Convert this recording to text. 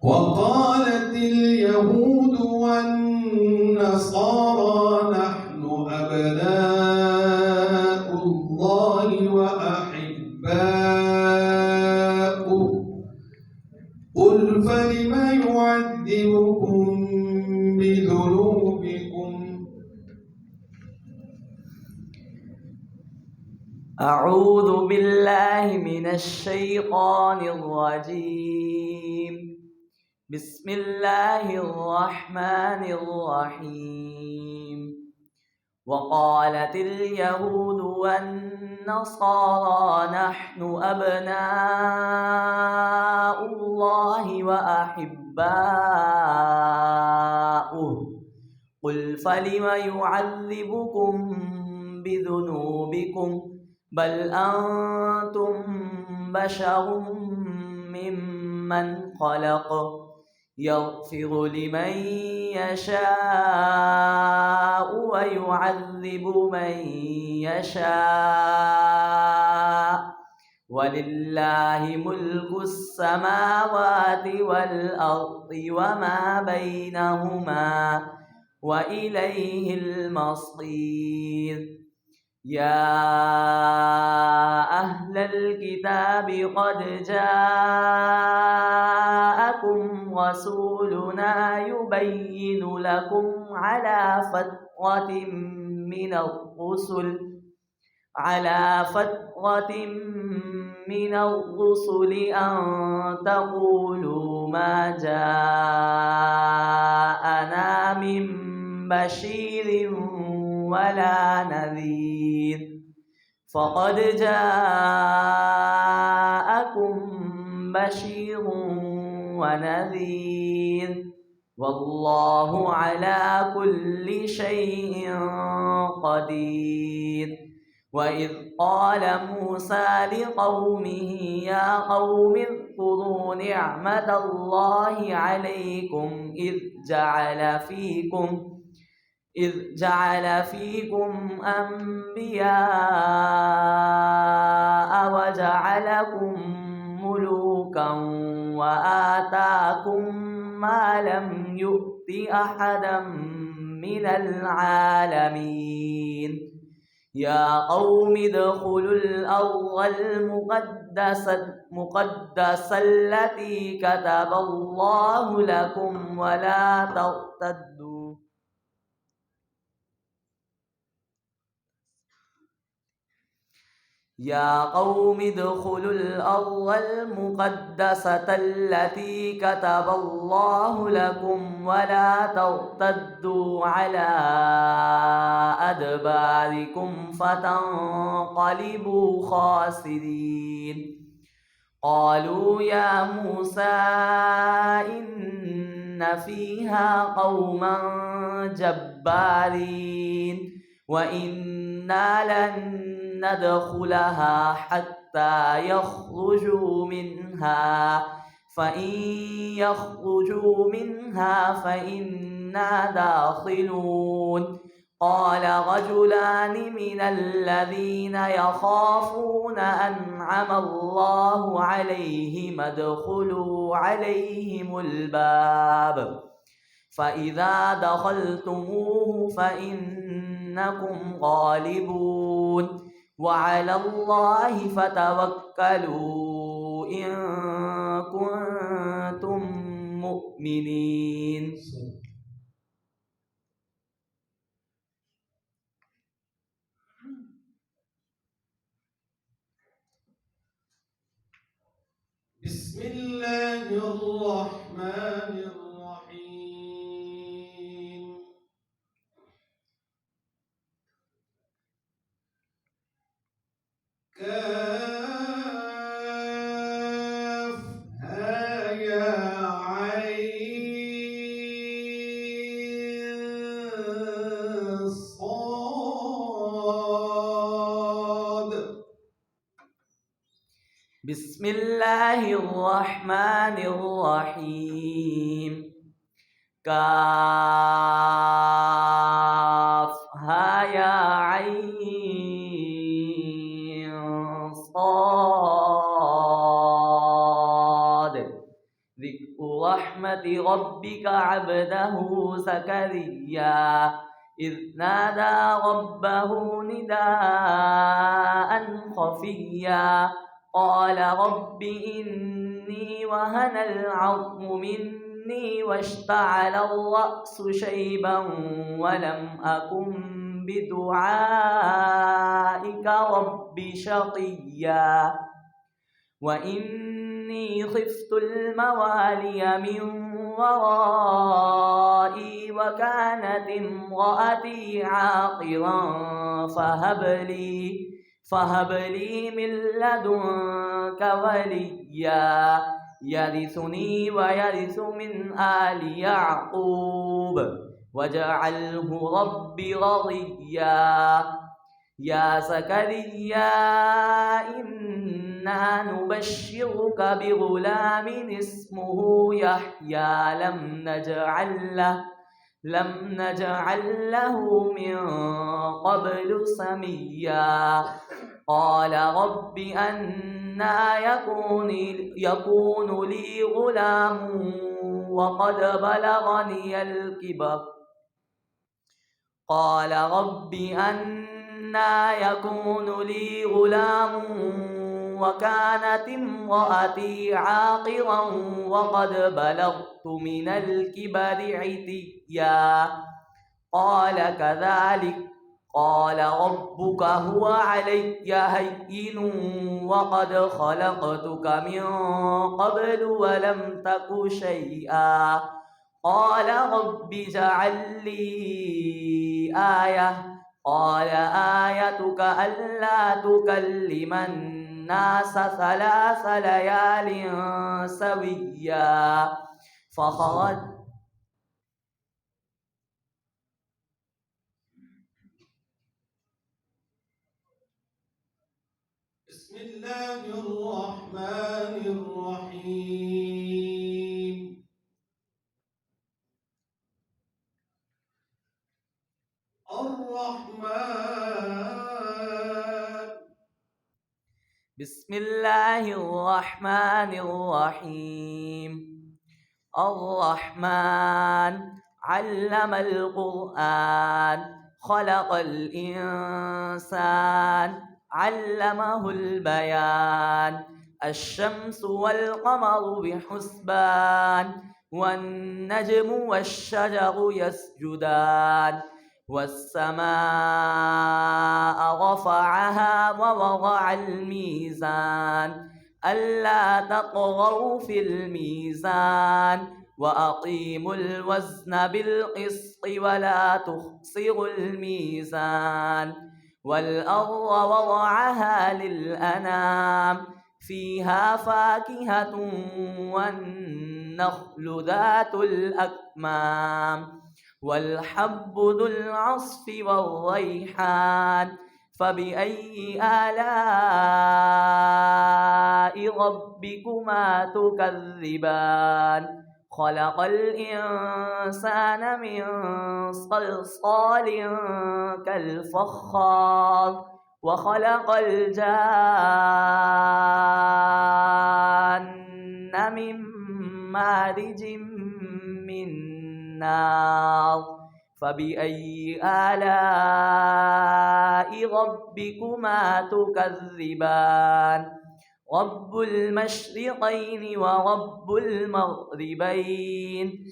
وقالت اليهود والنصارى نحن أبناء الله وأحباؤه قل فلم يعذبكم بذنوبكم. أعوذ بالله من الشيطان الرجيم. بسم الله الرحمن الرحيم. وقالت اليهود والنصارى نحن أبناء الله وأحباؤه قل فلم يعذبكم بذنوبكم بل أنتم بشر ممن خلق يغفر لمن يشاء ويعذب من يشاء ولله ملك السماوات والأرض وما بينهما وإليه المصير. يا أهل الكتاب قد جاءكم رسولنا يبين لكم على فترة من الرسل أن تقولوا ما جاءنا من بشير ولا نذير فقد جاءكم بشير ونذير والله على كل شيء قدير. وإذ قال موسى لقومه يا قوم اذكروا نعمة الله عليكم إذ جعل فيكم أنبياء وجعلكم ملوكا وآتاكم ما لم يؤت أحدا من العالمين. يا قوم ادخلوا الأرض المقدسة التي كتب الله لكم ولا ترتدوا يا قوم ادخلوا الأرض المقدسة التي كتب الله لكم ولا ترتدوا على أدباركم فتنقلبوا خاسرين. قالوا يا موسى إن فيها قوما جبارين وإنا لن ندخلها حتى يخرجوا منها فإن يخرجوا منها فإنا داخلون. قال رجلان من الذين يخافون أنعم الله عليهم ادخلوا عليهم الباب فإذا دخلتموه فإنكم غالبون وعلى الله فتوكلوا إن كنتم مؤمنين. بسم الله الرحمن الرحيم. كافها يا عين صاد. بسم الله الرحمن الرحيم. كافها يا عين صاد. ذكر رحمة ربك عبده زكريا إذ نادى ربه نداء خفيا قال رب إني وهن العظم مني واشتعل الرأس شيبا ولم أكن بدعائك رب شقيا وإني خفت الموالي من ورائي وكانت امرأتي عاقرا فهب لي من لدنك وليا يرثني ويرث من آل يعقوب واجعله رب رضيا يا زكريا إنا نبشرك بغلام اسمه يحيى لم نجعل له من قبل سميا قال رب أنى يكون لي غلام وقد بلغني الكبر قال رب أنى يكون لي غلام وكانت امرأتي عاقرا وقد بلغت من الكبر عتيا قال كذلك قال ربك هو علي هين وقد خلقتك من قبل ولم تك شيئا قال رب اجعل لي آية قال آيتك ألا تكلم الناس 3 ليال سويا فخرج بسم الله الرحمن الرحيم الرحمن بسم الله الرحمن الرحيم الرحمن علم القرآن خلق الإنسان علمه البيان الشمس والقمر بحسبان والنجم والشجر يسجدان والسماء رفعها ووضع الميزان ألا تطغوا في الميزان وأقيموا الوزن بالقسط ولا تخسروا الميزان والأرض وضعها للأنام فيها فاكهة والنخل ذات الأكمام والحب ذو العصف والريحان فبأي آلاء ربكما تكذبان خلق الإنسان من صلصال كالفخار وخلق الجان من مارج من نار فبأي آلاء ربكما تكذبان رب المشرقين ورب المغربين